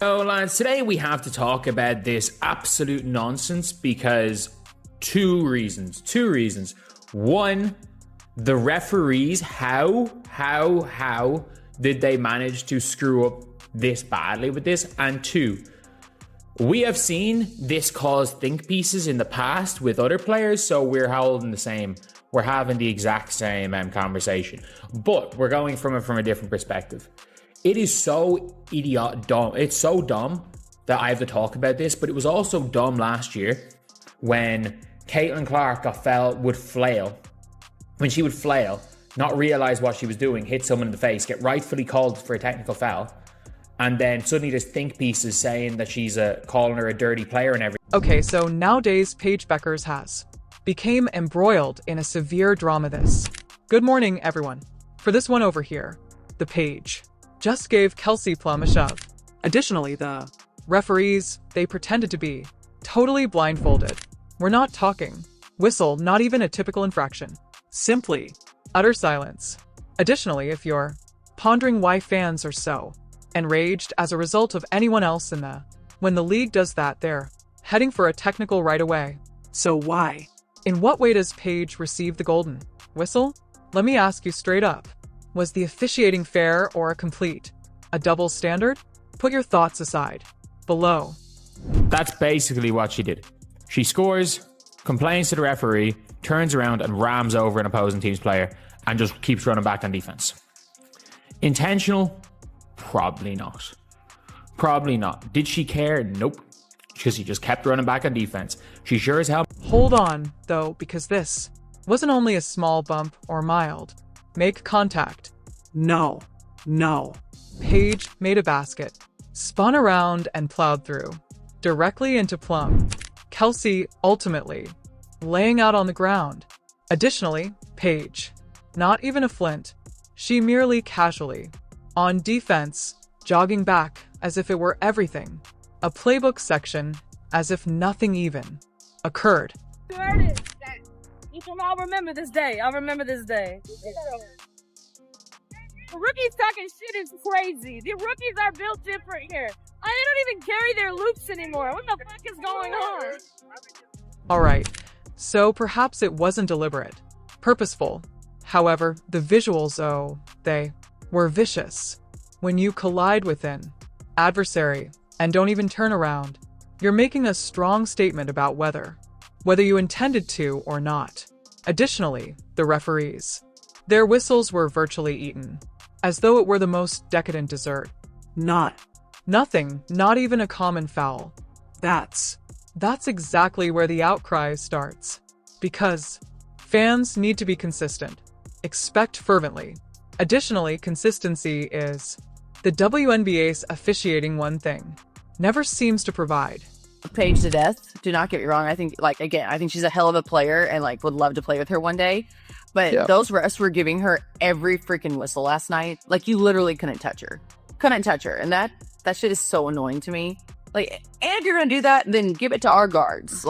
So, lads, today we have to talk about this absolute nonsense because two reasons. One, the referees, how did they manage to screw up this badly with this? And two, we have seen this cause think pieces in the past with other players, so we're having the exact same conversation, but we're going from it from a different perspective. It is so dumb. It's so dumb that I have to talk about this, but it was also dumb last year when Caitlin Clark would flail. When she would flail, not realize what she was doing, hit someone in the face, get rightfully called for a technical foul, and then suddenly there's think pieces saying that she's calling her a dirty player and everything. Okay, so nowadays Paige Bueckers became embroiled in a severe drama this. Good morning, everyone. For this one over here, the Paige just gave Kelsey Plum a shove. Additionally, the referees, they pretended to be totally blindfolded. We're not talking whistle, not even a typical infraction. Simply utter silence. Additionally, if you're pondering why fans are so enraged as a result of anyone else when the league does that, they're heading for a technical right away. So why? In what way does Paige receive the golden whistle? Let me ask you straight up. Was the officiating fair or a double standard? Put your thoughts aside below. That's basically what she did. She scores, complains to the referee, turns around and rams over an opposing team's player and just keeps running back on defense. Intentional? Probably not. Did she care? Nope. Because she just kept running back on defense. She sure as hell. Hold on, though, because this wasn't only a small bump or mild. Make contact. No. Paige made a basket, spun around and plowed through, directly into Plum. Kelsey ultimately laying out on the ground. Additionally, Paige, not even a flint. She merely casually, on defense, jogging back as if it were everything. A playbook section as if nothing even occurred. You heard it. I'll remember this day. The rookies talking shit is crazy. The rookies are built different here. They don't even carry their loops anymore. What the fuck is going on? Alright, so perhaps it wasn't deliberate, purposeful. However, the visuals, they were vicious. When you collide with an adversary and don't even turn around, you're making a strong statement about whether you intended to or not. Additionally, the referees, their whistles were virtually eaten, as though it were the most decadent dessert. Nothing, not even a common foul. That's exactly where the outcry starts. Because fans need to be consistent. Expect fervently. Additionally, consistency is the WNBA's officiating one thing never seems to provide. Paige to death. Do not get me wrong. I think, I think she's a hell of a player and, would love to play with her one day. But those refs were giving her every freaking whistle last night. You literally couldn't touch her. And that shit is so annoying to me. And if you're going to do that, then give it to our guards.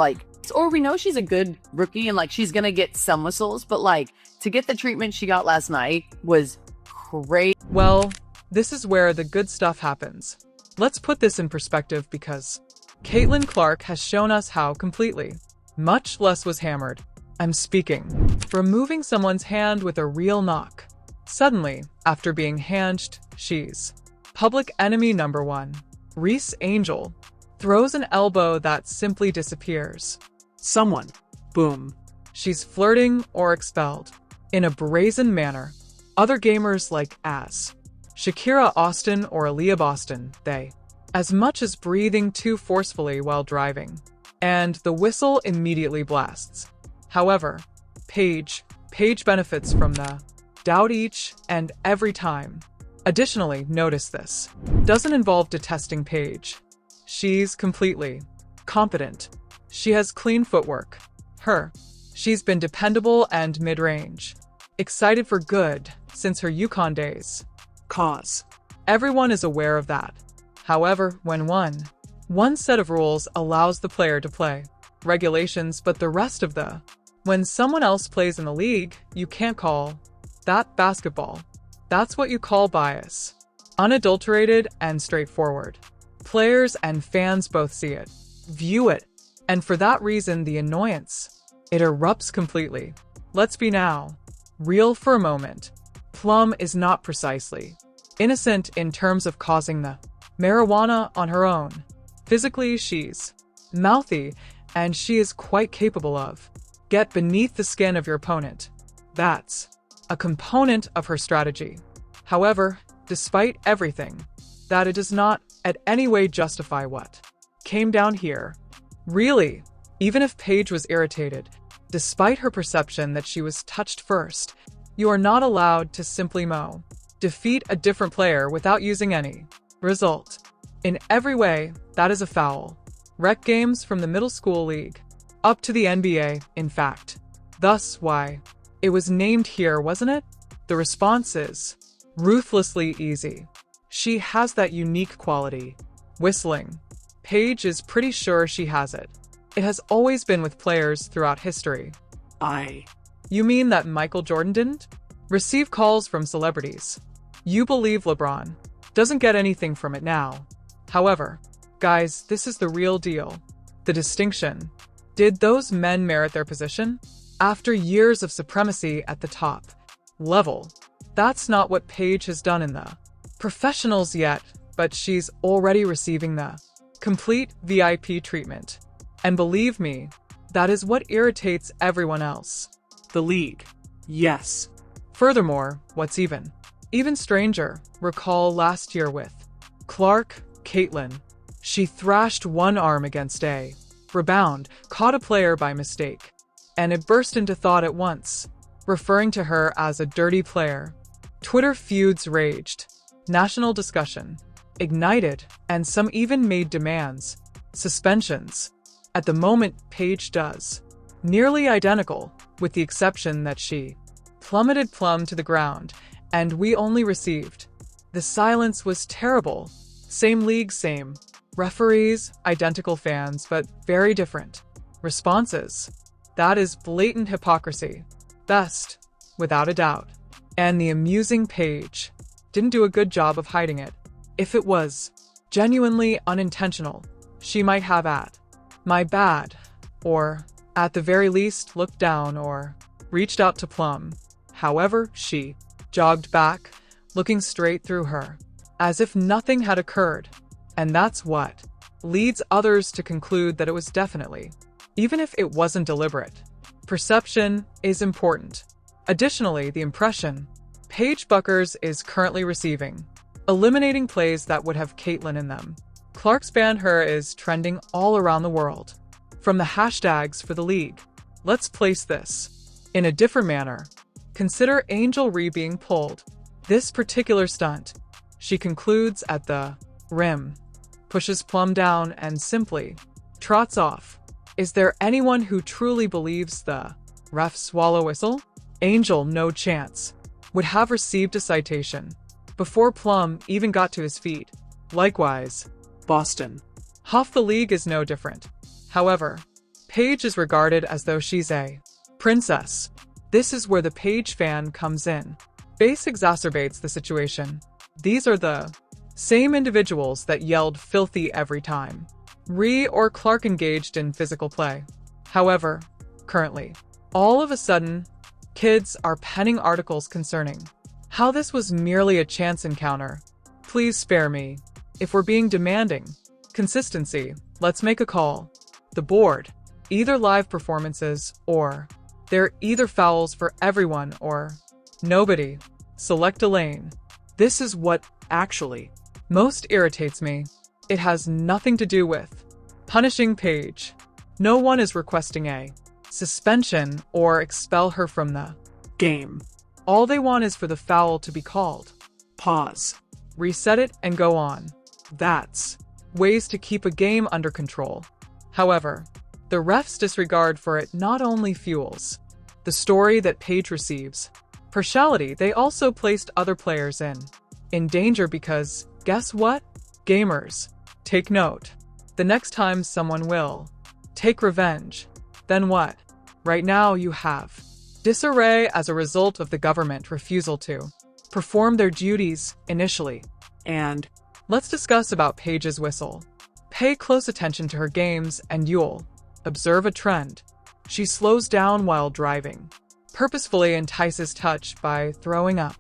Or we know she's a good rookie and, she's going to get some whistles. But, to get the treatment she got last night was crazy. Well, this is where the good stuff happens. Let's put this in perspective because Caitlin Clark has shown us how completely, much less was hammered. I'm speaking. Removing someone's hand with a real knock. Suddenly, after being handed, she's public enemy number one. Reese Angel throws an elbow that simply disappears. Someone. Boom. She's flirting or expelled. In a brazen manner. Other gamers like Shakira Austin or Aaliyah Boston, they, as much as breathing too forcefully while driving. And the whistle immediately blasts. However, Paige benefits from the doubt each and every time. Additionally, notice this doesn't involve detesting Paige. She's completely competent. She has clean footwork. She's been dependable and mid-range. Excited for good since her Yukon days. Everyone is aware of that. However, when one set of rules allows the player to play regulations, but the rest of when someone else plays in the league, you can't call that basketball. That's what you call bias. Unadulterated and straightforward. Players and fans both see it, view it, and for that reason, the annoyance, it erupts completely. Let's be now real for a moment. Plum is not precisely innocent in terms of causing the marijuana on her own. Physically, she's mouthy, and she is quite capable of get beneath the skin of your opponent. That's a component of her strategy. However, despite everything, that it does not at any way justify what came down here. Really, even if Paige was irritated, despite her perception that she was touched first, you are not allowed to simply defeat a different player without using any result. In every way, that is a foul. Rec games from the middle school league up to the NBA, in fact. Thus why it was named here, wasn't it? The response is ruthlessly easy. She has that unique quality. Whistling. Paige is pretty sure she has it. It has always been with players throughout history. You mean that Michael Jordan didn't receive calls from celebrities? You believe LeBron doesn't get anything from it now. However, guys, this is the real deal. The distinction. Did those men merit their position? After years of supremacy at the top level, that's not what Paige has done in the professionals yet, but she's already receiving the complete VIP treatment. And believe me, that is what irritates everyone else. The league. Yes. Furthermore, what's even stranger, recall last year with Clark, Caitlin. She thrashed one arm against a rebound, caught a player by mistake, and it burst into thought at once, referring to her as a dirty player. Twitter feuds raged, national discussion ignited, and some even made demands, suspensions. At the moment, Paige does nearly identical, with the exception that she plummeted Plum to the ground, and we only received. The silence was terrible. Same league, same referees, identical fans, but very different responses. That is blatant hypocrisy. Best, without a doubt. And the amusing Paige didn't do a good job of hiding it. If it was genuinely unintentional, she might have my bad, or at the very least looked down or reached out to Plum. However, she jogged back, looking straight through her, as if nothing had occurred. And that's what leads others to conclude that it was definitely, even if it wasn't deliberate. Perception is important. Additionally, the impression Paige Bueckers is currently receiving, eliminating plays that would have Caitlin in them. Clark's ban her is trending all around the world. From the hashtags for the league, let's place this in a different manner. Consider Angel Ree being pulled. This particular stunt, she concludes at the rim, pushes Plum down and simply trots off. Is there anyone who truly believes the ref swallow whistle? Angel, no chance, would have received a citation before Plum even got to his feet. Likewise, Boston. Half the league is no different. However, Paige is regarded as though she's a princess. This is where the Paige fan comes in. Base exacerbates the situation. These are the same individuals that yelled filthy every time Ree or Clark engaged in physical play. However, currently, all of a sudden, kids are penning articles concerning how this was merely a chance encounter. Please spare me. If we're being demanding consistency, let's make a call. The board, either live performances or they're either fouls for everyone or nobody. Select a lane. This is what actually most irritates me. It has nothing to do with punishing Paige. No one is requesting a suspension or expel her from the game. All they want is for the foul to be called. Pause. Reset it and go on. That's ways to keep a game under control. However, the ref's disregard for it not only fuels the story that Paige receives partiality, they also placed other players in danger because, guess what? Gamers, take note. The next time someone will take revenge, then what? Right now you have disarray as a result of the government refusal to perform their duties initially. And Let's discuss about Paige's whistle. Pay close attention to her games and you'll observe a trend. She slows down while driving, purposefully entices touch by throwing up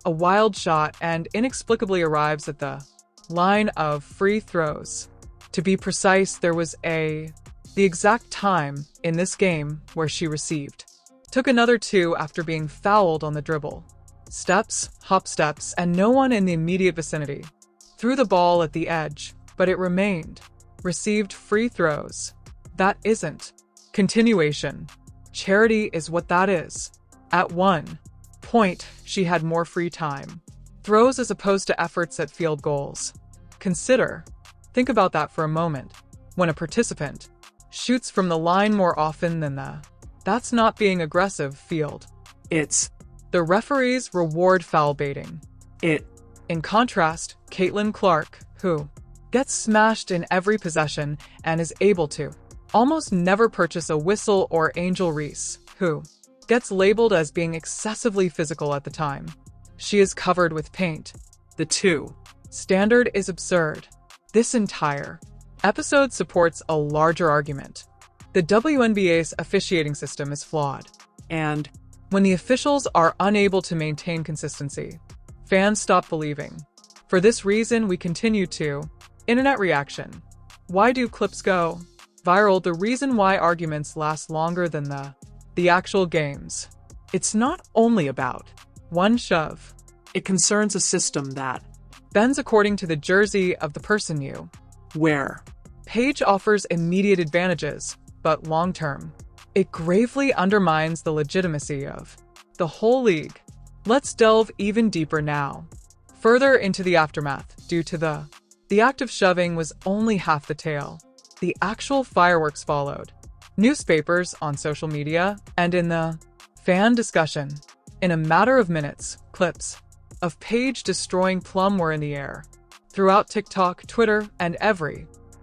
a wild shot, and inexplicably arrives at the line of free throws. To be precise, there was the exact time in this game where she received. Took another 2 after being fouled on the dribble. Steps, hop steps, and no one in the immediate vicinity. Threw the ball at the edge, but it remained. Received free throws. That isn't continuation. Charity is what that is. At one point, she had more free time. Throws as opposed to efforts at field goals. Think about that for a moment. When a participant shoots from the line more often than that's not being aggressive field. It's the referees reward foul baiting. it. In contrast, Caitlin Clark, who gets smashed in every possession and is able to almost never purchase a whistle, or Angel Reese, who gets labeled as being excessively physical at the time. She is covered with paint. The two Standard is absurd. This entire episode supports a larger argument. The WNBA's officiating system is flawed. and When the officials are unable to maintain consistency, fans stop believing. For this reason, we continue to internet reaction. Why do clips go viral? The reason why arguments last longer than the actual games. It's not only about one shove. it concerns a system that Bends according to the jersey of the person you. where Paige offers immediate advantages, but long-term, it gravely undermines the legitimacy of the whole league. Let's delve even deeper now. Further into the aftermath, due to the act of shoving was only half the tale. The actual fireworks followed. Newspapers, on social media, and in the fan discussion. In a matter of minutes, clips of Paige destroying Plum were in the air. Throughout TikTok, Twitter, and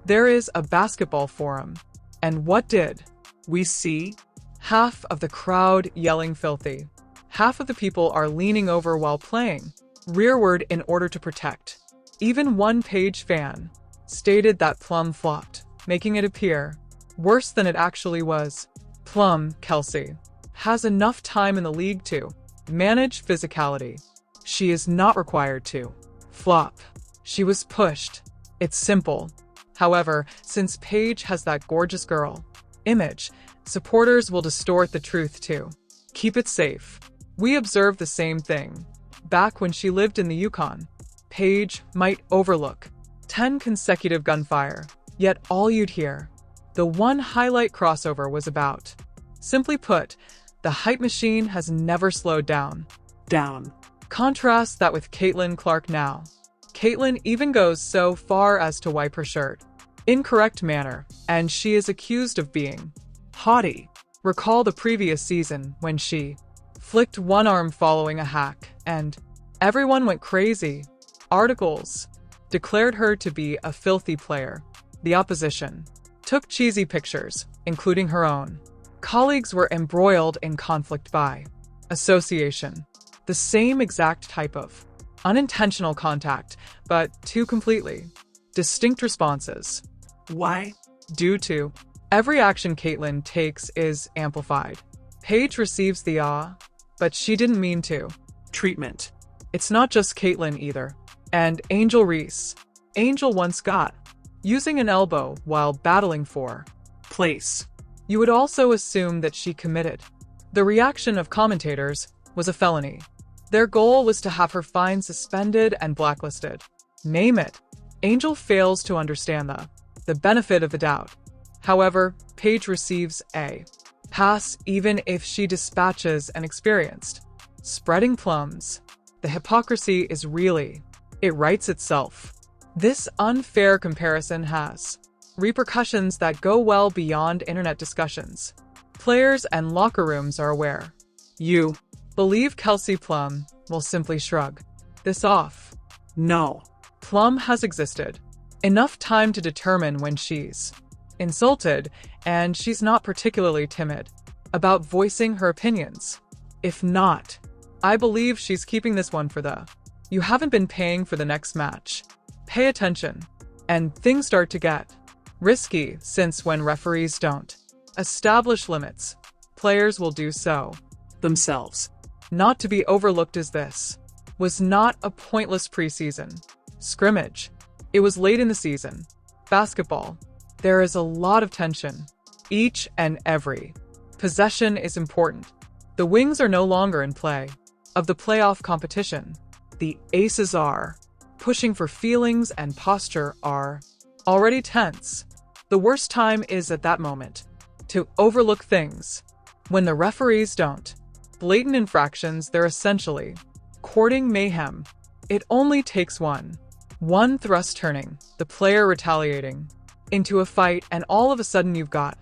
there is a basketball forum. And what did we see half of the crowd yelling filthy? Half of the people are leaning over while playing rearward in order to protect. Even one Paige fan stated that Plum flopped, making it appear worse than it actually was. Plum, Kelsey, has enough time in the league to manage physicality. She is not required to flop. She was pushed. It's simple. However, since Paige has that gorgeous girl image, supporters will distort the truth to keep it safe. We observed the same thing. Back when she lived in the Yukon, Paige might overlook 10 consecutive gunfire, yet all you'd hear, the one highlight crossover was about. Simply put, the hype machine has never slowed down. Contrast that with Caitlin Clark now. Caitlin even goes so far as to wipe her shirt. Incorrect manner, and she is accused of being haughty. Recall the previous season when she flicked one arm following a hack, and everyone went crazy. Articles declared her to be a filthy player. The opposition took cheesy pictures, including her own. Colleagues were embroiled in conflict by association. The same exact type of unintentional contact, but two completely distinct responses. Why? Due to every action Caitlin takes is amplified. Paige receives the but she didn't mean to treatment. It's not just Caitlin either. And Angel Reese. Angel once got using an elbow while battling for place. You would also assume that she committed. The reaction of commentators was a felony. Their goal was to have her fine suspended and blacklisted. Name it. Angel fails to understand the benefit of the doubt. However, Paige receives a pass even if she dispatches an experienced spreading plums. The hypocrisy is really, it writes itself. This unfair comparison has repercussions that go well beyond internet discussions. Players and locker rooms are aware. You believe Kelsey Plum will simply shrug this off. No. Plum has existed enough time to determine when she's insulted, and she's not particularly timid about voicing her opinions. If not, I believe she's keeping this one for you haven't been paying for the next match. Pay attention. And things start to get risky, since when referees don't establish limits, players will do so Themselves. Not to be overlooked as this was not a pointless preseason scrimmage. It was late in the season. Basketball. There is a lot of tension. Each and every possession is important. The wings are no longer in play of the playoff competition. The aces are pushing for feelings and posture are already tense. The worst time is at that moment to overlook things. When the referees don't blatant infractions, they're essentially courting mayhem. It only takes one thrust turning, the player retaliating into a fight, and all of a sudden you've got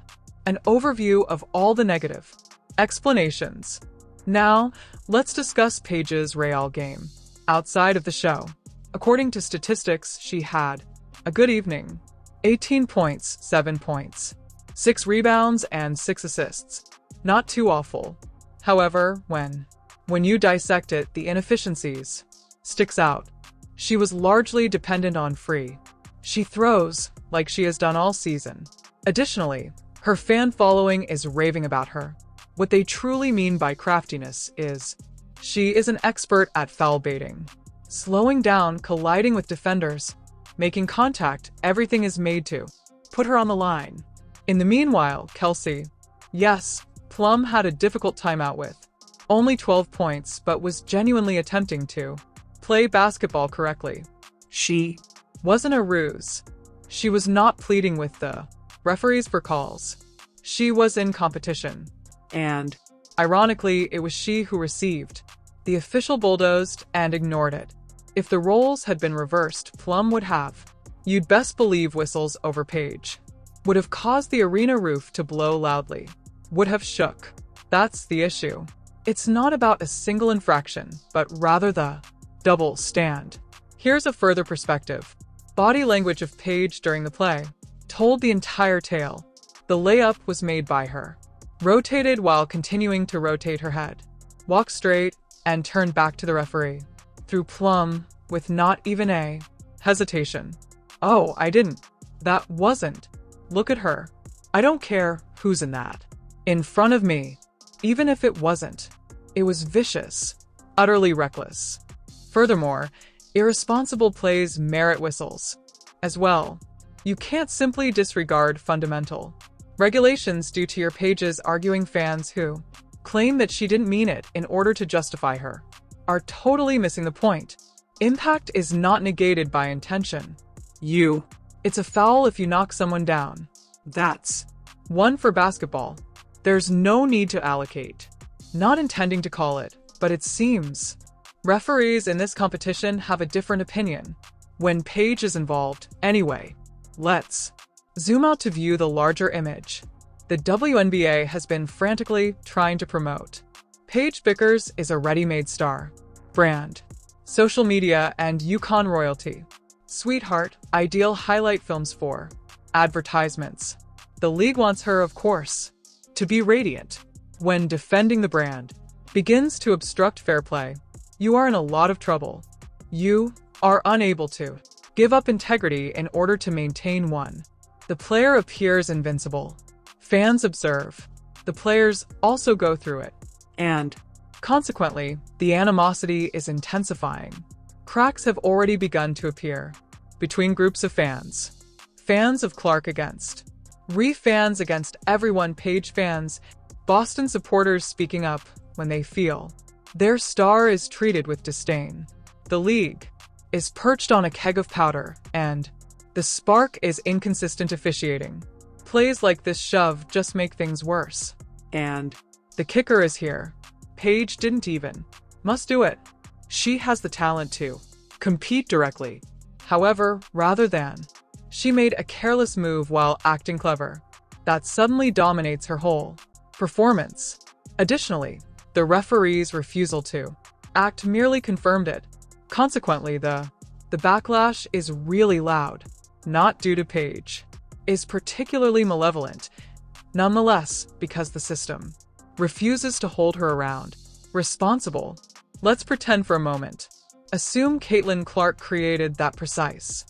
an overview of all the negative explanations. Now, let's discuss Paige's Real game outside of the show. According to statistics, she had a good evening. 18 points, 7 points, 6 rebounds, and 6 assists. Not too awful. However, when you dissect it, the inefficiencies sticks out. She was largely dependent on free she throws, like she has done all season. Additionally, her fan following is raving about her. What they truly mean by craftiness is she is an expert at foul baiting, slowing down, colliding with defenders, making contact. Everything is made to put her on the line. In the meanwhile, Kelsey, yes, Plum had a difficult time out with only 12 points, but was genuinely attempting to play basketball correctly. She wasn't a ruse. She was not pleading with the referees for calls. She was in competition. And, ironically, it was she who received the official bulldozed and ignored it. If the roles had been reversed, Plum would have, you'd best believe, whistles over Paige. Would have caused the arena roof to blow loudly. Would have shook. That's the issue. It's not about a single infraction, but rather the double stand. Here's a further perspective. Body language of Paige during the play told the entire tale. The layup was made by her. Rotated while continuing to rotate her head. Walked straight and turned back to the referee. Through Plum with not even a hesitation. Oh, I didn't. That wasn't. Look at her. I don't care who's in that. In front of me. Even if it wasn't. It was vicious. Utterly reckless. Furthermore, irresponsible plays merit whistles. As well, you can't simply disregard fundamental regulations due to your Paige's arguing fans who claim that she didn't mean it in order to justify her are totally missing the point. Impact is not negated by intention. It's a foul if you knock someone down. That's one for basketball. There's no need to allocate. Not intending to call it, but it seems referees in this competition have a different opinion when Paige is involved. Anyway, let's zoom out to view the larger image. The WNBA has been frantically trying to promote Paige Bueckers is a ready-made star, brand, social media, and Yukon royalty. Sweetheart, ideal highlight films for advertisements. The league wants her, of course, to be radiant. When defending the brand begins to obstruct fair play, you are in a lot of trouble. You are unable to give up integrity in order to maintain one. The player appears invincible. Fans observe. The players also go through it. And, consequently, the animosity is intensifying. Cracks have already begun to appear between groups of fans. Fans of Clark against fans against everyone. Paige fans, Boston supporters speaking up when they feel their star is treated with disdain. The league is perched on a keg of powder, and the spark is inconsistent officiating. Plays like this shove just make things worse. And the kicker is here. Paige didn't even must do it. She has the talent to compete directly. However, rather than, she made a careless move while acting clever. That suddenly dominates her whole performance. Additionally, the referee's refusal to act merely confirmed it. Consequently, the backlash is really loud. Not due to Paige. Is particularly malevolent. Nonetheless, because the system refuses to hold her around responsible. Let's pretend for a moment. Assume Caitlin Clark created that precise